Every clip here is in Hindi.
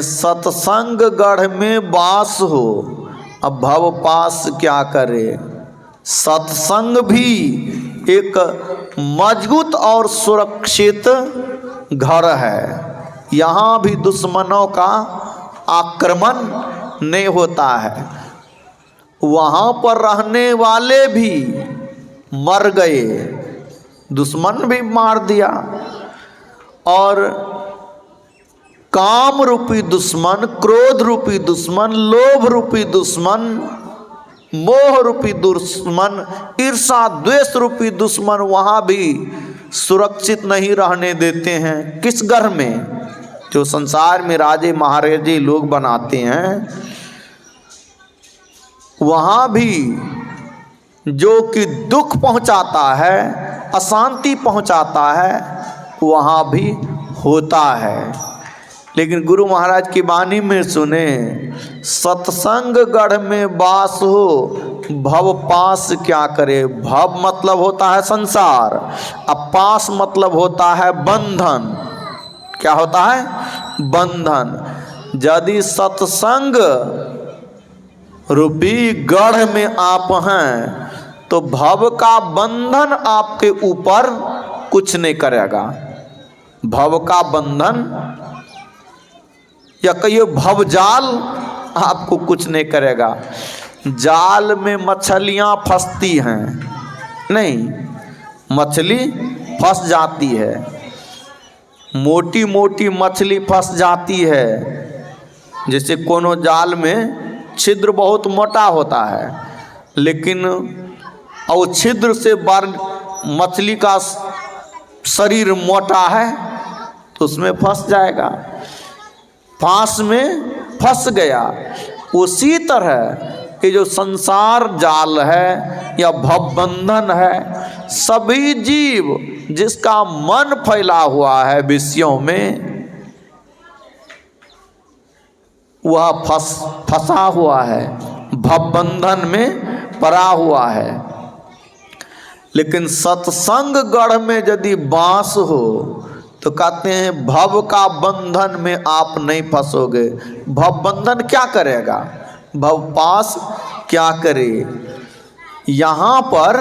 सत्संग गढ़ में वास हो, अब भव पास क्या करे। सत्संग भी एक मजबूत और सुरक्षित घर है। यहाँ भी दुश्मनों का आक्रमण नहीं होता है। वहाँ पर रहने वाले भी मर गए, दुश्मन भी मार दिया, और काम रूपी दुश्मन, क्रोध रूपी दुश्मन, लोभ रूपी दुश्मन, मोह रूपी दुश्मन, ईर्षा द्वेष रूपी दुश्मन वहाँ भी सुरक्षित नहीं रहने देते हैं। किस घर में? जो संसार में राजे महाराजे लोग बनाते हैं, वहाँ भी जो कि दुख पहुँचाता है, अशांति पहुँचाता है, वहाँ भी होता है। लेकिन गुरु महाराज की वाणी में सुने, सत्संग गढ़ में वास हो, भव पास क्या करे। भव मतलब होता है संसार, अब पास मतलब होता है बंधन। क्या होता है? बंधन। यदि सत्संग रूपी गढ़ में आप हैं तो भव का बंधन आपके ऊपर कुछ नहीं करेगा। भव का बंधन या कहिए भवजाल आपको कुछ नहीं करेगा। जाल में मछलियां फंसती हैं, नहीं, मछली फंस जाती है, मोटी मोटी मछली फंस जाती है। जैसे कोनो जाल में छिद्र बहुत मोटा होता है, लेकिन और छिद्र से बार मछली का शरीर मोटा है तो उसमें फंस जाएगा, फांस में फंस गया। उसी तरह ये जो संसार जाल है या भवबंधन है, सभी जीव जिसका मन फैला हुआ है विषयों में, वह फंसा हुआ है, भवबंधन में पड़ा हुआ है। लेकिन सत्संग गढ़ में यदि वास हो तो कहते हैं भव का बंधन में आप नहीं फंसोगे। भव बंधन क्या करेगा? भव पास क्या करे। यहाँ पर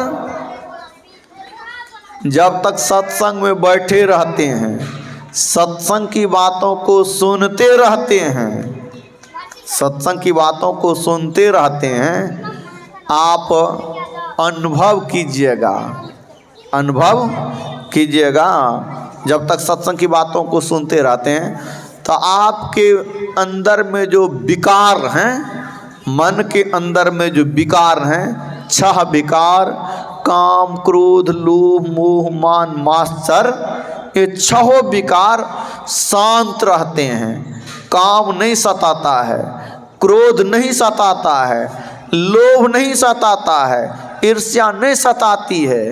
जब तक सत्संग में बैठे रहते हैं, सत्संग की बातों को सुनते रहते हैं, सत्संग की बातों को सुनते रहते हैं, आप अनुभव कीजिएगा, अनुभव कीजिएगा। जब तक सत्संग की बातों को सुनते रहते हैं तो आपके अंदर में जो विकार हैं, मन के अंदर में जो विकार हैं, 6 विकार, काम, क्रोध, लोभ, मोह, मान, मात्सर, ये 6 विकार शांत रहते हैं। काम नहीं सताता है, क्रोध नहीं सताता है, लोभ नहीं सताता है, ईर्ष्या नहीं सताती है।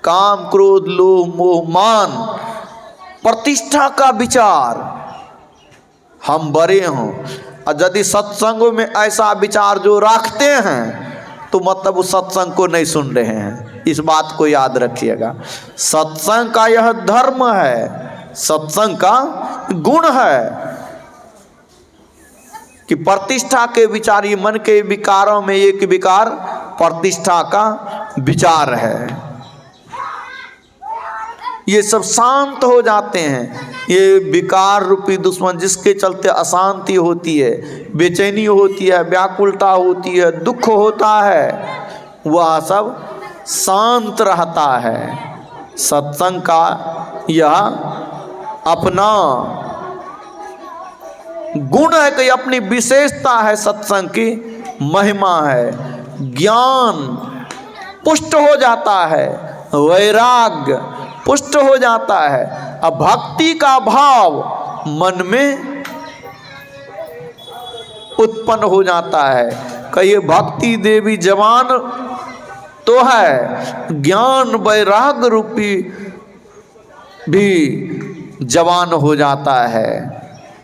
काम, क्रोध, लोभ, मोह, मान, प्रतिष्ठा का विचार, हम बड़े हों। और यदि सत्संगों में ऐसा विचार जो रखते हैं तो मतलब उस सत्संग को नहीं सुन रहे हैं। इस बात को याद रखिएगा। सत्संग का यह धर्म है, सत्संग का गुण है कि प्रतिष्ठा के विचार, ये मन के विकारों में एक विकार प्रतिष्ठा का विचार है, ये सब शांत हो जाते हैं। ये विकार रूपी दुश्मन जिसके चलते अशांति होती है, बेचैनी होती है, व्याकुलता होती है, दुख होता है, वह सब शांत रहता है। सत्संग का यह अपना गुण है कि अपनी विशेषता है, सत्संग की महिमा है। ज्ञान पुष्ट हो जाता है, वैराग्य पुष्ट हो जाता है, अब भक्ति का भाव मन में उत्पन्न हो जाता है। कहिए भक्ति देवी जवान तो है, ज्ञान वैराग्य रूपी भी जवान हो जाता है।